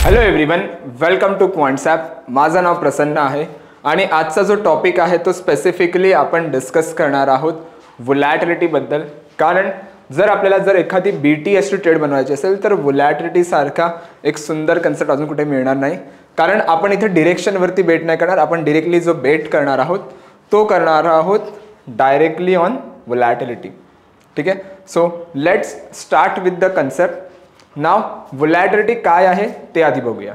Hello everyone, welcome to Quants app. माझं नाव प्रसन्न आहे आणि आजचा जो टॉपिक आहे तो स्पेसिफिकली आपण डिस्कस करणार आहोत व्होलॅटिलिटीबद्दल. कारण जर एखादी BTS ट्रेड बनवायची असेल तर व्होलॅटिलिटी सारखा एक सुंदर कन्सेप्ट अजून कुठे मिळणार नाही. कारण आपण इथे डिरेक्शनवरती बेट नाही करणार, आपण डिरेक्टली जो बेट करणार आहोत तो करणार आहोत डायरेक्टली ऑन व्होलॅटिलिटी. ठीक आहे, so let's start with the concept. Now volatility काय आहे ते आधी बघूया.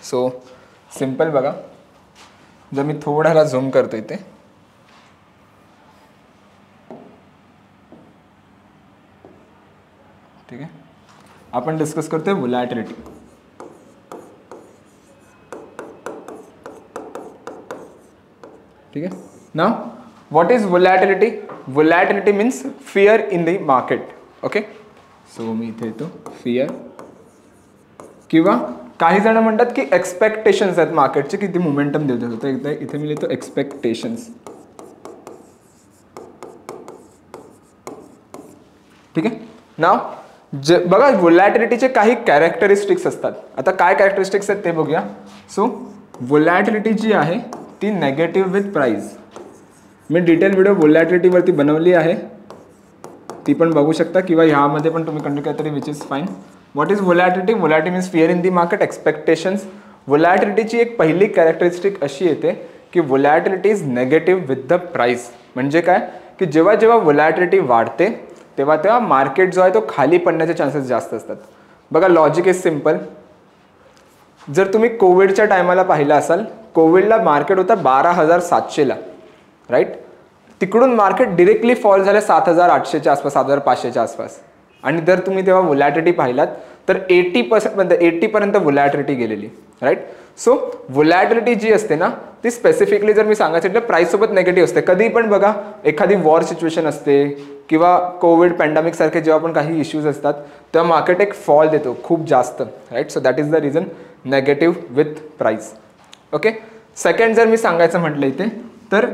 सो सिंपल बघा, जर मी थोडासा झूम करतो इथे, ठीक आहे, आपण डिस्कस करतोय व्होलॅटिलिटी. ठीक आहे, now what is volatility? Volatility means fear in the market. Okay, so मी इथे येतो, फिअर किंवा काही जण म्हणतात की एक्सपेक्टेशन्स आहेत मार्केटचे, किती मोमेंटम देऊ देतो. तर इथे मी लिहितो एक्सपेक्टेशन्स. ठीक आहे, नाव बघा व्होलॅटिलिटीचे काही कॅरेक्टरिस्टिक्स असतात. आता काय कॅरेक्टरिस्टिक्स आहेत ते बघूया. सो व्होलॅटिलिटी जी आहे ती नेगेटिव्ह विथ प्राइस. मी डिटेल व्हिडिओ व्होलॅटिलिटीवरती बनवली आहे, ती पण बघू शकता, किंवा ह्यामध्ये पण तुम्ही कंटिन्यू केलं तरी which is fine. What is volatility? Volatility means fear in the market, expectations. व्होलॅटिलिटीची एक पहिली कॅरेक्टरिस्टिक अशी येते की volatility is negative with the price. म्हणजे काय की जेव्हा जेव्हा व्होलॅटिलिटी वाढते तेव्हा तेव्हा मार्केट जो आहे तो खाली पडण्याचे चान्सेस जास्त असतात. बघा लॉजिक इज सिम्पल. जर तुम्ही कोविडच्या टायमाला पाहिलं असाल, कोविडला मार्केट होता 12,700ला, राईट. तिकडून मार्केट डिरेक्टली फॉल झालं 7,800च्या आसपास, 7,500च्या आसपास. आणि जर तुम्ही तेव्हा व्होलॅटिलिटी पाहिलात तर 80% व्होलॅटिलिटी गेलेली, राईट. सो व्होलॅटिलिटी जी असते ना ती स्पेसिफिकली जर मी सांगायचं म्हटलं प्राईससोबत नेगेटिव्ह असते. कधी पण बघा एखादी वॉर सिच्युएशन असते किंवा कोविड पॅन्डेमिक सारखे जेव्हा पण काही इश्यूज असतात तेव्हा मार्केट एक फॉल देतो खूप जास्त, right. So that is the reason negative with price. Okay, second जर मी सांगायचं म्हटलं इथे तर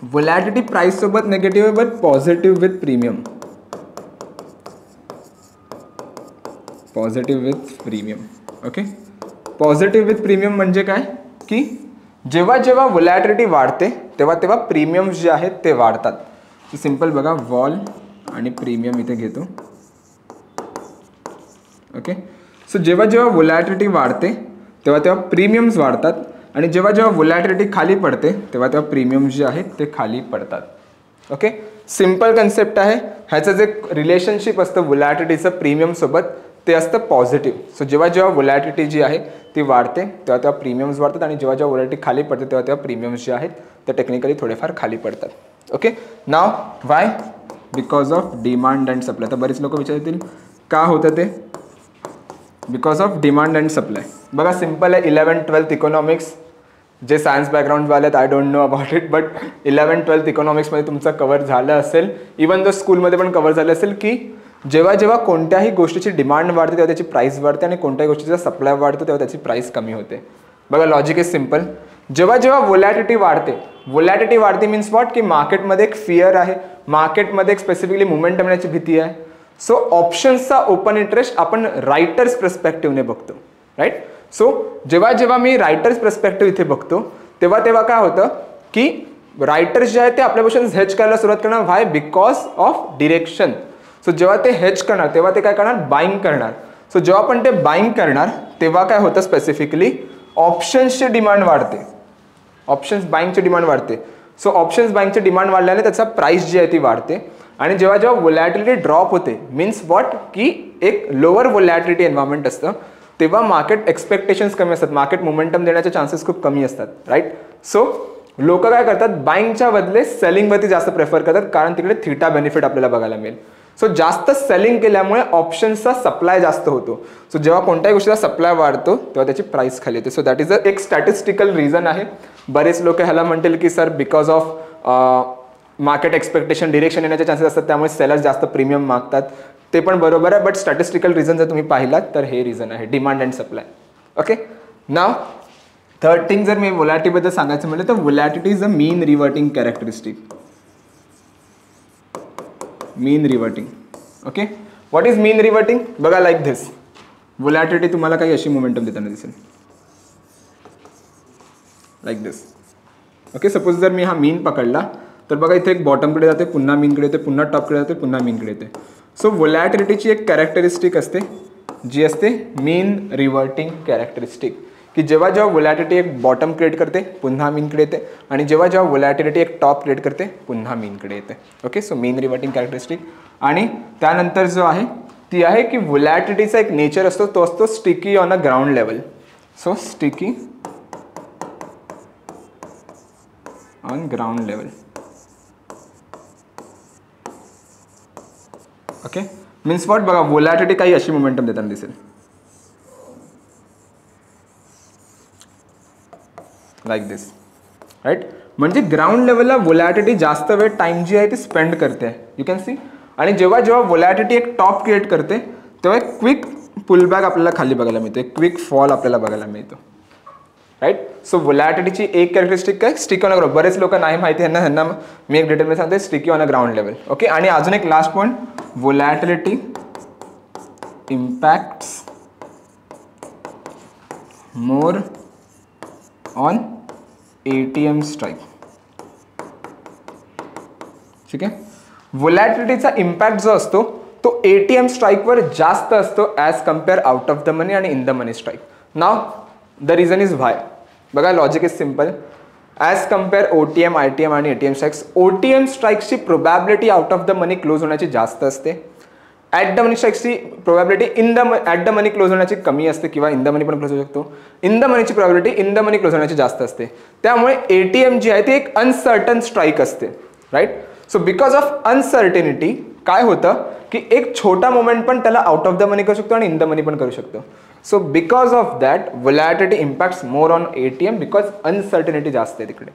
व्होलॅटिलिटी प्राइस सोबत negative but positive with premium. Positive with premium. Okay, positive with premium म्हणजे काय की जेव्हा जेव्हा व्होलॅटिलिटी वाढते तेव्हा तेव्हा प्रीमियम्स जे आहेत ते वाढतात. सिंपल बघा, वॉल आणि प्रीमियम इथे घेतो. ओके, सो जेव्हा जेव्हा व्होलॅटिलिटी वाढते तेव्हा तेव्हा प्रीमियम्स वाढतात आणि जेव्हा जेव्हा व्होलॅटिलिटी खाली पडते तेव्हा तेव्हा प्रीमियम्स जे आहेत ते खाली पडतात. ओके, सिम्पल कन्सेप्ट आहे. ह्याचं जे रिलेशनशिप असतं व्होलॅटिलिटीचं प्रीमियमसोबत ते असतं पॉझिटिव्ह. सो जेव्हा जेव्हा व्होलॅटिलिटी जी आहे ती वाढते तेव्हा तेव्हा प्रीमियम्स वाढतात आणि जेव्हा जेव्हा व्होलॅटिलिटी खाली पडते तेव्हा तेव्हा प्रीमियम्स जे आहेत ते टेक्निकली थोडेफार खाली पडतात. Okay, now Y? Because of demand and supply. तर बरेच लोक विचारतील का होतं ते? Because of demand and supply. बघा सिम्पल आहे. 11th-12th इकॉनॉमिक्स, जे सायन्स बॅकग्राऊंडवाले आहेत I don't know about it, but 11th-12th इकॉनॉमिक्समध्ये तुमचं कव्हर झालं असेल, इवन दो स्कूलमध्ये पण कव्हर झालं असेल की जेव्हा जेव्हा कोणत्याही गोष्टीची डिमांड वाढते तेव्हा त्याची प्राईस वाढते आणि कोणत्याही गोष्टीचा सप्लाय वाढतो तेव्हा त्याची प्राईस कमी होते. बघा लॉजिक इज सिम्पल. जेव्हा जेव्हा व्होलॅटिलिटी वाढते मीन्स वॉट की मार्केटमध्ये एक फिअर आहे, मार्केटमध्ये एक स्पेसिफिकली मुवमेंटम येण्याची भीती आहे. सो ऑप्शन्सचा ओपन इंटरेस्ट आपण रायटर्स पर्स्पेक्टिव्हने बघतो, राईट. सो जेव्हा जेव्हा मी रायटर्स पर्स्पेक्टिव्ह इथे बघतो तेव्हा तेव्हा काय होतं की रायटर्स जे आहेत ते आपल्यापासून हेज करायला सुरुवात करणार. Why? Because of direction. So जेव्हा ते हेज करणार तेव्हा ते काय करणार? बाईंग करणार. सो जेव्हा पण ते बाईंग करणार तेव्हा काय होतं स्पेसिफिकली ऑप्शन्सची डिमांड वाढते, ऑप्शन्स बाईंगची डिमांड वाढते. सो ऑप्शन्स बाईंगची डिमांड वाढल्याने त्याचा प्राइस जी आहे ती वाढते आणि जेव्हा जेव्हा व्होलॅटिलिटी ड्रॉप होते मीन्स वॉट की एक लोअर व्होलॅटिलिटी एन्व्हायरमेंट असतं तेव्हा मार्केट एक्सपेक्टेशन्स कमी असतात, मार्केट मोमेंटम देण्याचे चान्सेस खूप कमी असतात, राईट. सो लोक काय करतात? बाईंगच्या बदले सेलिंगवरती जास्त प्रेफर करतात कारण तिकडे थीटा बेनिफिट आपल्याला बघायला मिळेल. सो जास्त सेलिंग केल्यामुळे ऑप्शन्सचा सप्लाय जास्त होतो. सो जेव्हा कोणत्याही गोष्टीचा सप्लाय वाढतो तेव्हा त्याची प्राइस खाली येते. सो दॅट इज एक स्टॅटिस्टिकल रिझन आहे. बरेच लोक ह्याला म्हणतील की sir because of market expectation direction येण्याचे चान्सेस असतात त्यामुळे सेलर्स जास्त प्रीमियम मागतात. ते पण बरोबर आहे, बट स्टॅटिस्टिकल रिझन जर तुम्ही पाहिलात तर हे रिझन आहे, demand and supply. Okay, now third thing जर मी व्होलॅटिलिटीबद्दल सांगायचं म्हटलं तर volatility is a mean reverting characteristic. Mean reverting. Okay, what is mean reverting? बघा लाईक धिस. व्होलॅटिलिटी तुम्हाला काही अशी मोमेंटम देताना दिसेल, लाईक दिस. ओके, सपोज जर मी हा मीन पकडला तर बघा इथे एक बॉटमकडे जाते, पुन्हा मीनकडे येते, पुन्हा टॉपकडे जाते, पुन्हा मीनकडे येते. सो व्होलॅटिलिटीची एक कॅरेक्टरिस्टिक असते जी असते मीन रिव्हर्टिंग कॅरेक्टरिस्टिक, की जेव्हा जेव्हा व्होलॅटिलिटी एक बॉटम क्रिएट करते पुन्हा मीनकडे येते, आणि जेव्हा जेव्हा व्होलॅटिलिटी एक टॉप क्रिएट करते पुन्हा मीनकडे येते. Okay, so mean reverting characteristic. आणि त्यानंतर जो आहे ती आहे की व्होलॅटिलिटीचा एक नेचर असतो, तो असतो sticky on a ground level. So sticky on ground level. Okay, means what, बघा व्होलॅटिलिटी काही अशी मोमेंटम देताना दिसेल, लाईक दिस. राईट, म्हणजे ग्राउंड लेवलला व्होलॅटिलिटी जास्त वेळ टाइम जी आहे ती स्पेंड करते, यू कॅन सी. आणि जेव्हा जेव्हा व्होलॅटिलिटी एक टॉप क्रिएट करते तेव्हा एक क्विक पुलबॅक आपल्याला खाली बघायला मिळते, क्विक फॉल आपल्याला बघायला मिळतो. राईट, सो व्होलॅटिलिटीची एक कॅरेक्टरिस्टिक काय, स्टिकी ऑन अ ग्राउंड. बरेच लोक नाही माहिती ह्यांना मी एक डिटेलमध्ये सांगते, sticky on a ground level. Okay, आणि अजून एक last point, volatility impacts more on ATM strike. ठीक आहे, व्होलॅटिलिटीचा इम्पॅक्ट जो असतो तो ATM स्ट्राईकवर जास्त असतो as compare out of the money आणि in the money strike. Now the reason is why. बघा logic is simple. As compare OTM, ITM आणि ATM स्ट्राईक्स, OTM स्ट्राईक्सची probability out of the money close होण्याची जास्त असते. At the money स्ट्राईक्सची probability at the money close होण्याची कमी असते, किंवा इन द मनी पण क्लोज होऊ शकतो. इन द मनीची probability in the money close होण्याची जास्त असते. त्यामुळे ATM जी आहे ती एक अनसर्टन स्ट्राईक असते. Right, so because of uncertainty काय होतं की एक छोटा मोमेंट पण त्याला आउट ऑफ द मनी करू शकतो आणि इन द मनी पण करू शकतो. So because of that volatility impacts more on ATM because uncertainty जास्त आहे तिकडे.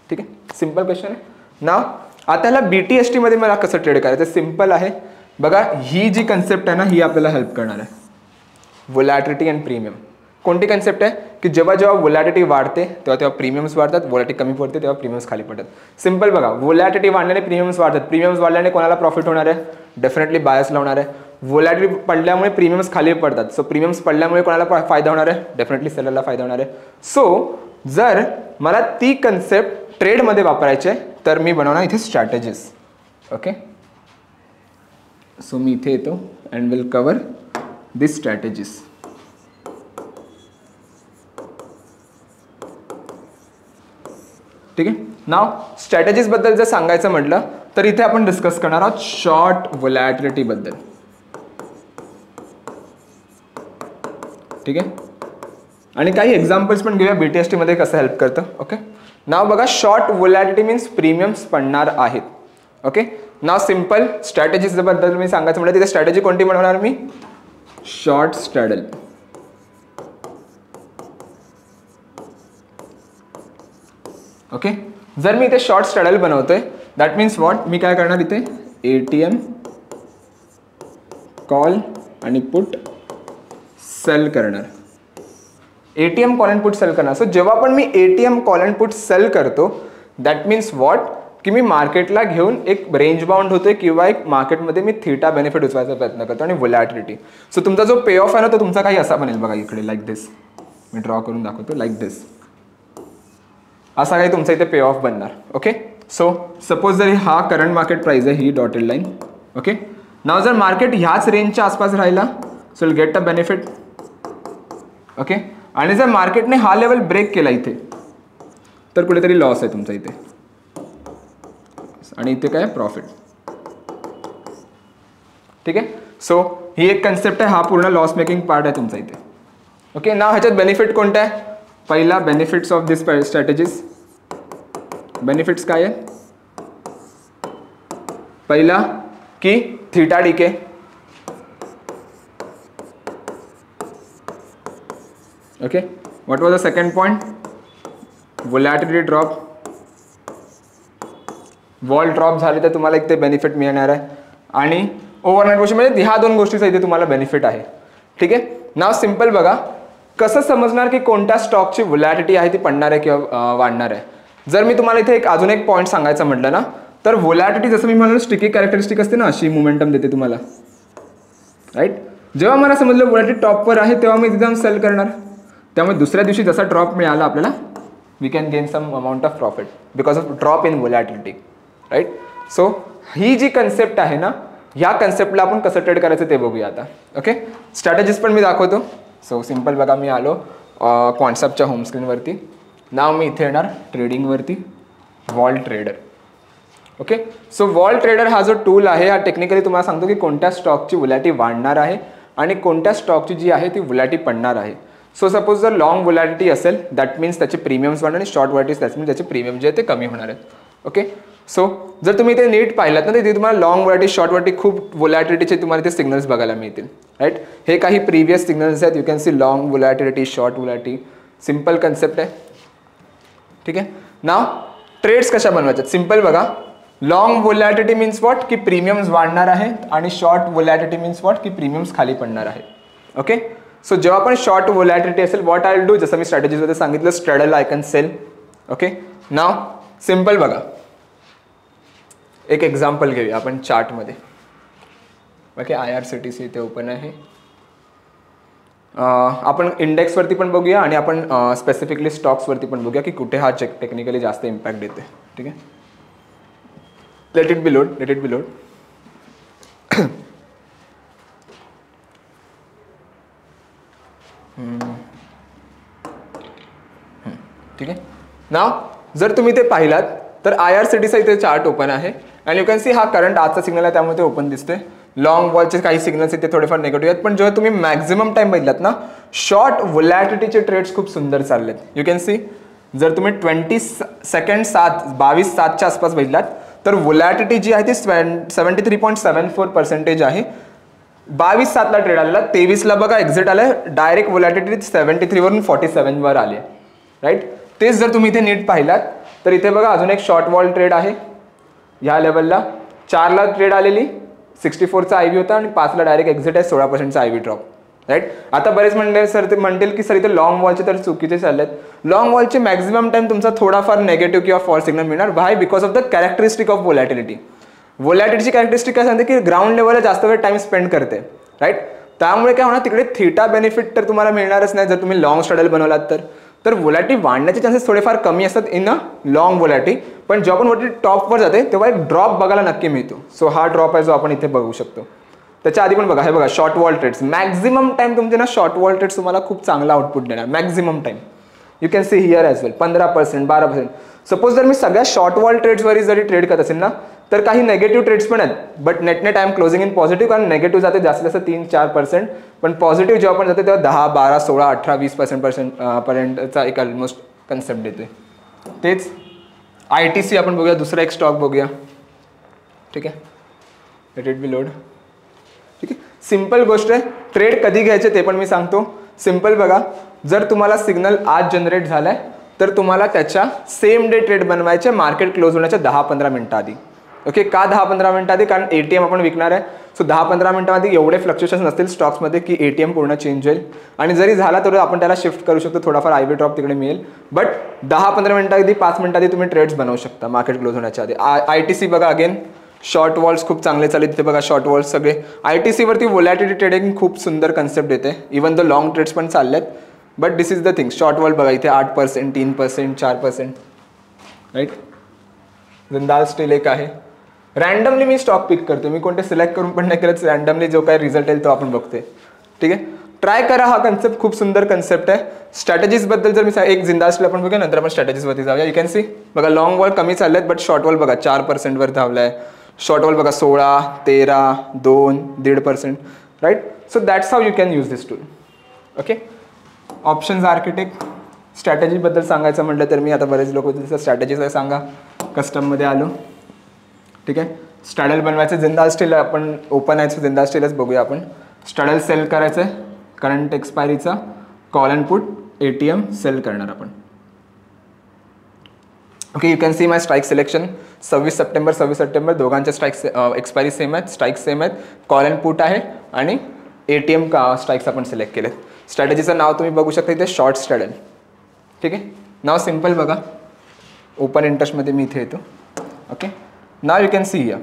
ठीक आहे, सिम्पल क्वेश्चन आहे. नाव आता ह्याला BTST मध्ये मला कसं ट्रेड करायचं, सिम्पल आहे. बघा ही जी कन्सेप्ट आहे ना ही आपल्याला हेल्प करणार आहे. व्होलॅटिलिटी अँड प्रीमियम कोणती कन्सेप्ट आहे की जेव्हा जेव्हा व्होलॅटिलिटी वाढते तेव्हा तेव्हा प्रीमियम्स वाढतात, व्होलॅटिलिटी कमी पडते तेव्हा प्रीमियम्स खाली पडतात. सिम्पल बघा, व्होलॅटिलिटी वाढल्याने प्रीमियम्स वाढतात, प्रीमियम्स वाढल्याने कोणाला प्रॉफिट होणार आहे, डेफिनेटली बायसला होणार आहे. व्होलॅटिलिटी पडल्यामुळे प्रीमियम्स खाली पडतात, सो प्रीमियम्स पडल्यामुळे कोणाला फायदा होणार आहे, डेफिनेटली सेलरला फायदा होणार आहे. सो जर मला ती कन्सेप्ट ट्रेडमध्ये वापरायची आहे तर मी बनवणार इथे स्ट्रॅटेजीज. ओके, सो मी इथे येतो and will cover this strategies. ठीक आहे, नाव स्ट्रॅटेजीज बद्दल जर सांगायचं म्हटलं तर इथे आपण डिस्कस करणार आहोत शॉर्ट व्होलॅटिलिटी बद्दल. ठीक आहे, आणि काही एक्झाम्पल्स पण घेऊया BTST मध्ये कसं हेल्प करतं. ओके, नाव बघा, शॉर्ट व्होलॅटिलिटी मीन्स प्रीमियम्स पडणार आहेत. ओके, नाव सिम्पल स्ट्रॅटेजीज बद्दल मी सांगायचं म्हटलं तिथे स्ट्रॅटेजी कोणती बनवणार मी, शॉर्ट स्ट्रॅडल. ओके, जर मी इथे शॉर्ट स्ट्रॅडल बनवतोय दॅट मीन्स व्हॉट, मी काय करणार इथे ATM कॉल आणि पुट सेल करणार. ATM call and put sell करणार. सो जेव्हा पण मी ATM call and put sell करतो दॅट मीन्स व्हॉट की मी मार्केटला घेऊन एक रेंज बाउंड होतोय किंवा एक मार्केटमध्ये मी थीटा बेनिफिट उचवायचा प्रयत्न करतो आणि व्होलॅटिलिटी. सो तुमचा जो पे ऑफ आहे ना तो तुमचा काही असा बनेल बघा इकडे, लाईक दिस. मी ड्रॉ करून दाखवतो, लाईक दिस. असा काही तुमचा इथे पे ऑफ बनणार. ओके, सो सपोज जर हा करंट मार्केट प्राइस आहे, ही डॉटेड लाईन. ओके, नाव जर मार्केट ह्याच रेंजच्या आसपास राहिला so will get a benefit. Okay, आणि जर मार्केटने हा लेवल ब्रेक केला इथे तर कुठेतरी लॉस आहे तुमचा इथे, आणि इथे काय प्रॉफिट. ठीक आहे, सो ही एक कन्सेप्ट आहे, हा पूर्ण लॉस मेकिंग पार्ट आहे तुमचा इथे. ओके, नाव ह्याच्यात बेनिफिट कोणता आहे, पहिला benefits of this strategies. Benefits काय आहे, पहिला की theta DK. Okay, what was the second point, volatility drop. Wall drop झाली तर तुम्हाला एक ते बेनिफिट मिळणार आहे, आणि ओव्हरनाईट गोष्टी म्हणजे ह्या दोन गोष्टीचा इथे तुम्हाला बेनिफिट आहे. ठीक आहे, नाव सिम्पल बघा, कसं समजणार की कोणत्या स्टॉकची व्होलॅटिलिटी आहे ती पडणार आहे किंवा वाढणार आहे. जर मी तुम्हाला इथे एक अजून एक पॉईंट सांगायचं म्हटलं ना तर व्होलॅटिलिटी जसं मी म्हणालो स्टिकी कॅरेक्टरिस्टिक असते ना, अशी मोमेंटम देते तुम्हाला. राईट, जेव्हा मला समजलं व्होलॅटिलिटी टॉपवर आहे तेव्हा मी एकदम सेल करणार. त्यामुळे दुसऱ्या दिवशी जसा ड्रॉप मिळाला आपल्याला we can gain some amount of profit because of drop in volatility, right. So ही जी कन्सेप्ट आहे ना, ह्या कन्सेप्टला आपण कसं ट्रेड करायचं ते बघूया आता. ओके, स्ट्रॅटेजीज पण मी दाखवतो. सो सिम्पल बघा, मी आलो कॉन्सेप्टच्या होम स्क्रीनवरती. नाव मी इथे येणार ट्रेडिंगवरती, wall trader. Okay, so wall trader हा जो टूल आहे हा टेक्निकली तुम्हाला सांगतो की कोणत्या स्टॉकची व्होलॅटिलिटी वाढणार आहे आणि कोणत्या स्टॉकची जी आहे ती व्होलॅटिलिटी पडणार आहे. सो सपोज जर लॉंग व्होलॅटिलिटी असेल दॅट मीन्स त्याचे प्रीमियम्स वाढणार आणि शॉर्ट व्होलॅटिलिटी दॅट मीन्स त्याचे प्रीमियम जे आहे ते कमी होणार आहेत. ओके, सो जर तुम्ही ते नीट पाहिलात ना, तिथे तुम्हाला लॉंग व्होलॅटिलिटी शॉर्ट व्होलॅटिलिटी खूप व्होलॅटिलिटीचे तुम्हाला ते सिग्नल्स बघायला मिळतील, राईट. हे काही प्रिव्हियस सिग्नल्स आहेत. You can see long volatility, short volatility. Simple concept आहे, ठीक आहे. नाव ट्रेड्स कशा बनवायच्यात सिम्पल बघा. लॉंग व्होलॅटिलिटी मीन्स वॉट की प्रीमियम्स वाढणार आहेत आणि शॉर्ट व्होलॅटिलिटी मीन्स वॉट की प्रीमियम्स खाली पडणार आहे. ओके, सो जेव्हा पण शॉर्ट व्होलॅटिलिटी असेल व्हॉट आय विल डू, जसं मी स्ट्रॅटेजीजमध्ये सांगितलं straddle I can sell. Okay, now simple बघा, एक एक्झाम्पल घेऊया आपण चार्टमध्ये. ओके, IRCTC इथे ओपन आहे. आपण इंडेक्सवरती पण बघूया आणि आपण स्पेसिफिकली स्टॉक्सवरती पण बघूया की कुठे हा टेक्निकली जास्त इम्पॅक्ट देते. ठीक आहे, लेट इट बी लोड. ठीक आहे, नाव जर तुम्ही ते पाहिलात तर IRCTCचा इथे चार्ट ओपन आहे आणि यू कॅन सी हा करंट आजचा सिग्नल आहे त्यामुळे ते ओपन दिसते. लॉंग वॉलचे काही सिग्नल्स इथे थोडेफार निगेटिव्ह आहेत, पण जेव्हा तुम्ही मॅक्झिमम टाइम बघितलात ना, शॉर्ट व्होलॅटिलिटीचे ट्रेड्स खूप सुंदर चाललेत. यू कॅन सी जर तुम्ही 22/7च्या आसपास बघितलात तर व्होलॅटिलिटी जी आहे ती 73.74% आहे. 22/7ला ट्रेड आलेला, 23ला बघा एक्झिट आलाय, डायरेक्ट व्होलॅटिलिटी 73 वरून 47 वर आली, राईट. तेच जर तुम्ही इथे नीट पाहिलात तर इथे बघा अजून एक शॉर्ट वॉल ट्रेड आहे ह्या लेवलला. 4ला ट्रेड आलेली, 64चा IV होता आणि 5ला डायरेक्ट एक्झिट आहे, 16%चा IV ड्रॉप, राईट. आता बरेच म्हणतील की सर इथे लॉंग वॉलचे तर चुकीचे चाललेत. लॉंग वॉलचे मॅक्झिमम टाइम तुमचा थोडाफार नेगेटिव्ह किंवा फॉल सिग्नल मिळणार. Why? Because of the characteristic of volatility. व्होलॅटिलिटीची कॅरेक्टरिस्टिक काय सांगते की ग्राउंड लेवलला जास्त वेळ टाइम स्पेंड करते, राईट. त्यामुळे काय होणार तिकडे थीटा बेनिफिट तर तुम्हाला मिळणारच नाही जर तुम्ही लॉंग स्ट्रॅडल बनवलात तर व्होलॅटिलिटी वाढण्याचे चान्सेस थोडेफार कमी असतात इन अ लॉंग व्होलॅटिलिटी. पण जेव्हा आपण व्होलॅटिलिटी टॉपवर जाते तेव्हा एक ड्रॉप बघायला नक्की मिळतो. सो हा ड्रॉप आहे जो आपण इथे बघू शकतो. त्याच्या आधी पण बघा, हे बघा short vol trades. Maximum time तुमचे ना शॉर्ट वॉल ट्रेड्स तुम्हाला खूप चांगला आउटपुट देणार maximum time. You can see here as well 15%, 12%. Suppose जर मी सगळ्या शॉर्ट वॉल ट्रेड्सवरही जरी ट्रेड करत असेल ना तर काही नेगेटिव्ह ट्रेड्स पण आहेत, but net I am closing in positive. कारण नेगेटिव्ह जाते जास्तीत जास्त 3-4%, पण पॉझिटिव्ह जेव्हा पण जाते तेव्हा 10, 12, 16, 18, 20% पर्यंतचा एक ऑलमोस्ट कन्सेप्ट देते. तेच ITC आपण बघूया, दुसरा एक स्टॉक बघूया. ठीक आहे, लेट इट बी लोड. ठीक आहे, सिम्पल गोष्ट आहे. ट्रेड कधी घ्यायचे ते पण मी सांगतो. सिम्पल बघा, जर तुम्हाला सिग्नल आज जनरेट झालाय तर तुम्हाला त्याच्या सेम डे ट्रेड बनवायचे मार्केट क्लोज होण्याच्या 10-15 मिनिटं आधी. ओके, का 10-15 मिनिटं आधी? कारण ATM आपण विकणार आहे. सो 10-15 मिनिटांमध्ये एवढे फ्लक्च्युएशन नसतील स्टॉक्समध्ये की ATM पूर्ण चेंज होईल, आणि जरी झाला तर आपण त्याला शिफ्ट करू शकतो, थोडाफार IV ड्रॉप तिकडे मिळेल. बट 10-15 मिनिटं आधी, 5 मिनिटं आधी तुम्ही ट्रेड्स बनवू शकता मार्केट क्लोज होण्याच्या आधी. ITC बघा, अगेन शॉर्ट वॉल्स खूप चांगले चालले तिथे बघा. शॉर्ट वॉल्स सगळे ITC वरती व्होलॅटिलिटी ट्रेडिंग खूप सुंदर कन्सेप्ट येते. इवन द लॉंग ट्रेड्स पण चाललेत, but this is the thing. Short wall बघा इथे 8%, 3%, 4%, राईट. जिंदाल स्टील एक आहे. रँडमली मी स्टॉक पिक करतो, मी कोणते सिलेक्ट करून पण नाही करत. रँडमली जो काय रिझल्ट येईल तो आपण बघतोय. ठीक आहे, ट्राय करा. हा कन्सेप्ट खूप सुंदर कन्सेप्ट आहे. स्ट्रॅटेजीजबद्दल जर मी एक जिंदाल स्टील आपण बघूया, नंतर आपण स्ट्रॅटेजीजवरती जाऊया. यू कॅन सी बघा लॉंग वॉल कमी चाललेत, बट शॉर्ट वॉल बघा 4% वर धावलाय. शॉर्ट वॉल बघा 16, 13, 2, 1.5%, right. So that's how you can use this tool. Okay, options architect. स्ट्रॅटेजीबद्दल सांगायचं म्हटलं तर मी आता बरेच लोक होते स्ट्रॅटेजीज सांगा, कस्टममध्ये आलो. ठीक आहे, स्ट्रॅडल बनवायचं. जिंदाल स्टील आपण ओपन आहे, जिंदाल स्टीलच बघूया आपण. स्ट्रॅडल सेल करायचं आहे, करंट एक्सपायरीचा call and put ATM sell करणार आपण. Okay, you can see my strike selection. 26 September दोघांच्या स्ट्राईक्स एक्सपायरी सेम आहेत, स्ट्राईक सेम आहेत, कॉल अँड पुट आहे आणि ATM स्ट्राईक्स आपण सिलेक्ट केले. स्ट्रॅटेजीचं नाव तुम्ही बघू शकता इथे, शॉर्ट स्ट्रॅडल. ठीक आहे, नाव सिम्पल बघा. ओपन इंटरेस्टमध्ये मी इथे येतो. Okay, now you can see here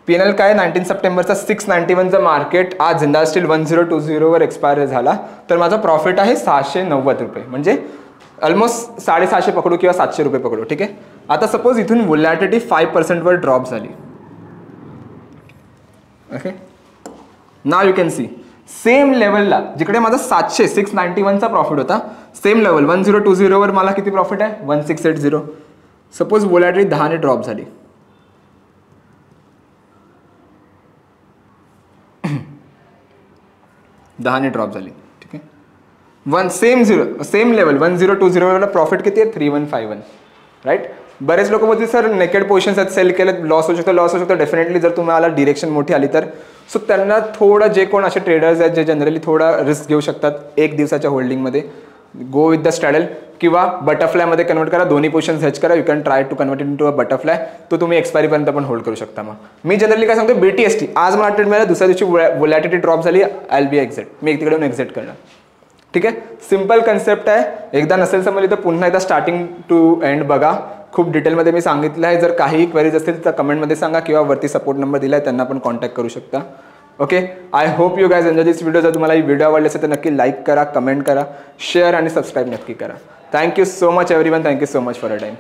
P&L काय 19 सप्टेंबरचा 691चं मार्केट आज जिंदाल स्टील 1020वर एक्सपायर झाला, तर माझा प्रॉफिट आहे 690 रुपये, म्हणजे ऑलमोस्ट 650 पकडू किंवा 700 रुपये पकडू. ठीक आहे. आता सपोज इथून व्होलॅटिलिटी 5% ड्रॉप झाली. Okay, now you can C same लेवलला जिकडे माझा 691चा प्रॉफिट होता, सेम लेवल 1020वर मला किती प्रॉफिट आहे 1680. सपोज व्होलॅटिलिटी 10ने ड्रॉप झाली, ठीक आहे. सेम लेवल 1020ला प्रॉफिट किती आहे 3151. राईट. बरेच लोक बोलतील सर नेकेड पोझिशन्स आहेत, सेल केलं लॉस होऊ शकतो. डेफिनेटली जर तुम्हाला डिरेक्शन मोठी आली तर सो त्यांना थोडं, जे कोण असे ट्रेडर्स आहेत जे जनरली थोडा रिस्क घेऊ शकतात एक दिवसाच्या होल्डिंगमध्ये, गो विथ द स्ट्रॅडल किंवा बटरफ्लायमध्ये कन्वर्ट करा. दोन्ही पोझिशन्स हेच करा. You can try to convert into a butterfly. तो तुम्ही एक्सपायरीपर्यंत पण होल्ड करू शकता. मग मी जनरली काय सांगतो, BTST आज मला ट्रेड मिळाला, दुसऱ्या दिवशी व्होलॅटिलिटी ड्रॉप झाली, आय विल बी एक्झिट. मी तिकडून एक्झिट करणार. ठीक आहे. सिम्पल कन्सेप्ट आहे. एकदा नसेल समजली तर पुन्हा एकदा स्टार्टिंग टू एंड बघा. खूप डिटेलमध्ये मी सांगितलं आहे. जर काही क्वेरीज असतील तर कमेंटमध्ये सांगा किंवा वरती सपोर्ट नंबर दिला आहे त्यांना पण कॉन्टॅक्ट करू शकता. Okay. I hope you guys enjoy this video. जर तुम्हाला ही व्हिडिओ आवडली असेल तर नक्की लाईक करा, कमेंट करा, शेअर आणि सबस्क्राईब नक्की करा. Thank you so much everyone. Thank you so much for a time.